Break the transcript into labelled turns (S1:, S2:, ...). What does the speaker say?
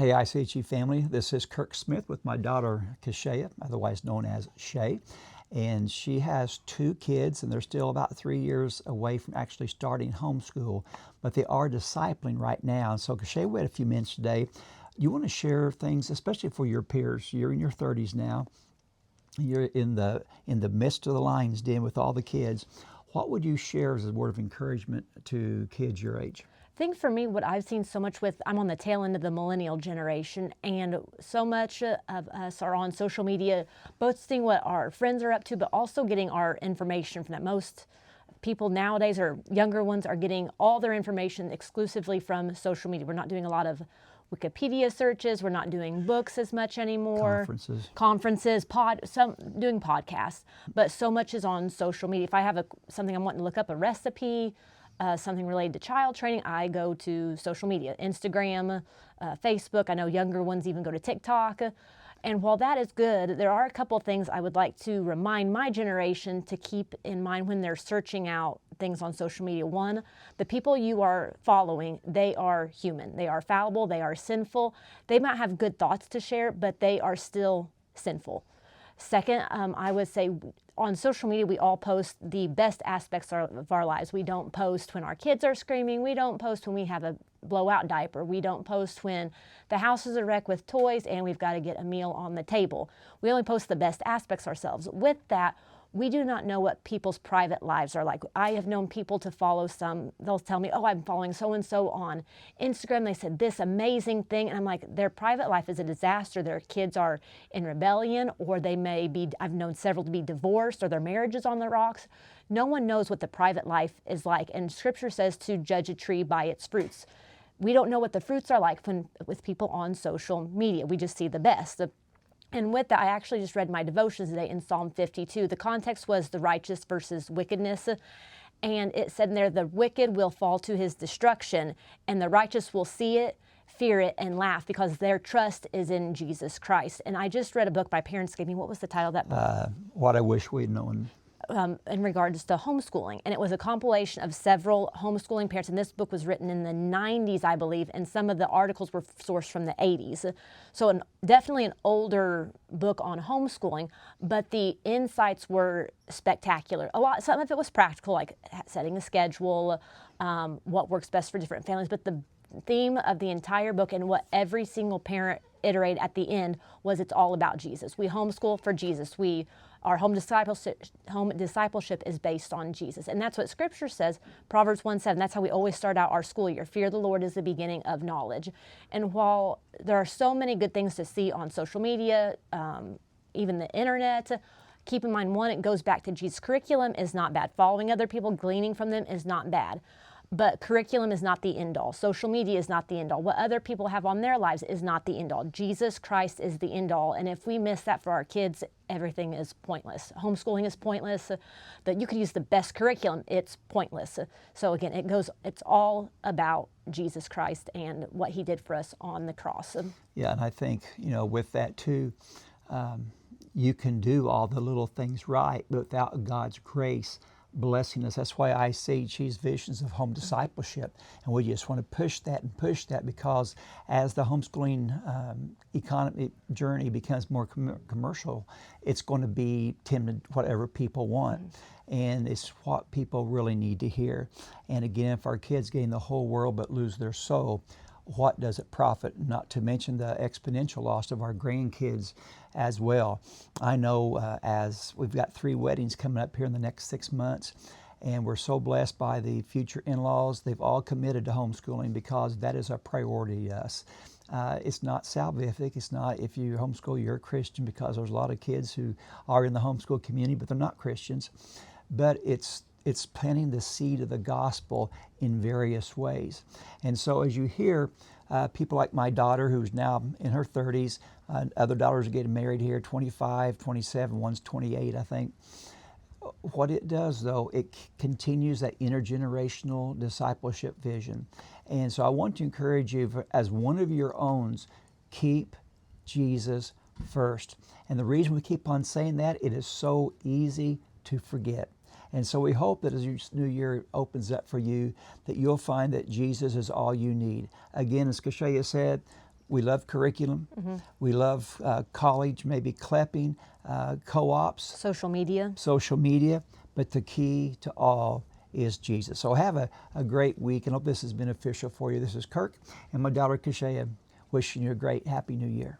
S1: Hey, ICHE family, this is Kirk Smith with my daughter, Kashaya, otherwise known as Shay. And she has 2 kids, and they're still about 3 years away from actually starting homeschool, but they are discipling right now. So, Kashaya, we had a few minutes today. You want to share things, especially for your peers. You're in your 30s now. You're in the midst of the lion's den with all the kids. What would you share as a word of encouragement to kids your age?
S2: I think for me, what I've seen so much with, I'm on the tail end of the millennial generation, and so much of us are on social media, both seeing what our friends are up to, but also getting our information from that. Most people nowadays, or younger ones, are getting all their information exclusively from social media. We're not doing a lot of Wikipedia searches. We're not doing books as much anymore. Conferences, doing podcasts, but so much is on social media. If I have something I'm wanting to look up, a recipe, something related to child training, I go to social media, Instagram, Facebook. I know younger ones even go to TikTok. And while that is good, there are a couple of things I would like to remind my generation to keep in mind when they're searching out things on social media. One, the people you are following, they are human. They are fallible. They are sinful. They might have good thoughts to share, but they are still sinful. Second, I would say on social media, we all post the best aspects of our lives. We don't post when our kids are screaming. We don't post when we have a blowout diaper. We don't post when the house is a wreck with toys and we've got to get a meal on the table. We only post the best aspects ourselves. With that, we do not know what people's private lives are like. I have known people to follow some, they'll tell me, oh, I'm following so-and-so on Instagram. They said this amazing thing. And I'm like, their private life is a disaster. Their kids are in rebellion, or they may be, I've known several to be divorced, or their marriage is on the rocks. No one knows what the private life is like. And Scripture says to judge a tree by its fruits. We don't know what the fruits are like with people on social media. We just see the best. And with that, I actually just read my devotions today in Psalm 52. The context was the righteous versus wickedness. And it said in there, the wicked will fall to his destruction, and the righteous will see it, fear it, and laugh, because their trust is in Jesus Christ. And I just read a book my parents gave me. What was the title of that book?
S1: What I Wish We'd Known.
S2: In regards to homeschooling. And it was a compilation of several homeschooling parents. And this book was written in the 90s, I believe, and some of the articles were sourced from the 80s. So definitely an older book on homeschooling, but the insights were spectacular. Some of it was practical, like setting a schedule, what works best for different families. But the theme of the entire book, and what every single parent iterated at the end, was it's all about Jesus. We homeschool for Jesus. Our home discipleship is based on Jesus. And that's what Scripture says, Proverbs 1:7. That's how we always start out our school year. Fear the Lord is the beginning of knowledge. And while there are so many good things to see on social media, even the internet, keep in mind, one, it goes back to Jesus. Curriculum is not bad. Following other people, gleaning from them is not bad. But curriculum is not the end all. Social media is not the end all. What other people have on their lives is not the end all. Jesus Christ is the end all. And if we miss that for our kids, everything is pointless. Homeschooling is pointless. That you could use the best curriculum, it's pointless. So again, it's all about Jesus Christ and what he did for us on the cross.
S1: Yeah, and I think, with that too, you can do all the little things right, but without God's grace blessing us. That's why I see Cheese Visions of Home Discipleship, and we just want to push that because as the homeschooling economy journey becomes more commercial, it's going to be timid, whatever people want, and it's what people really need to hear. And again, if our kids gain the whole world but lose their soul, what does it profit? Not to mention the exponential loss of our grandkids as well. I know as we've got 3 weddings coming up here in the next 6 months, and we're so blessed by the future in-laws. They've all committed to homeschooling because that is a priority to us. It's not salvific. It's not, if you homeschool, you're a Christian, because there's a lot of kids who are in the homeschool community, but they're not Christians. But it's planting the seed of the gospel in various ways. And so as you hear people like my daughter, who's now in her 30s, other daughters are getting married here, 25, 27, one's 28, I think. What it does, though, it continues that intergenerational discipleship vision. And so I want to encourage you, as one of your owns, keep Jesus first. And the reason we keep on saying that, it is so easy to forget. And so we hope that as your new year opens up for you, that you'll find that Jesus is all you need. Again, as Kashaya said, We love curriculum. We love college, maybe CLEPing, co-ops,
S2: Social media.
S1: social media. But the key to all is Jesus. So have a great week, and hope this is beneficial for you. This is Kirk and my daughter Kashaya wishing you a great, happy new year.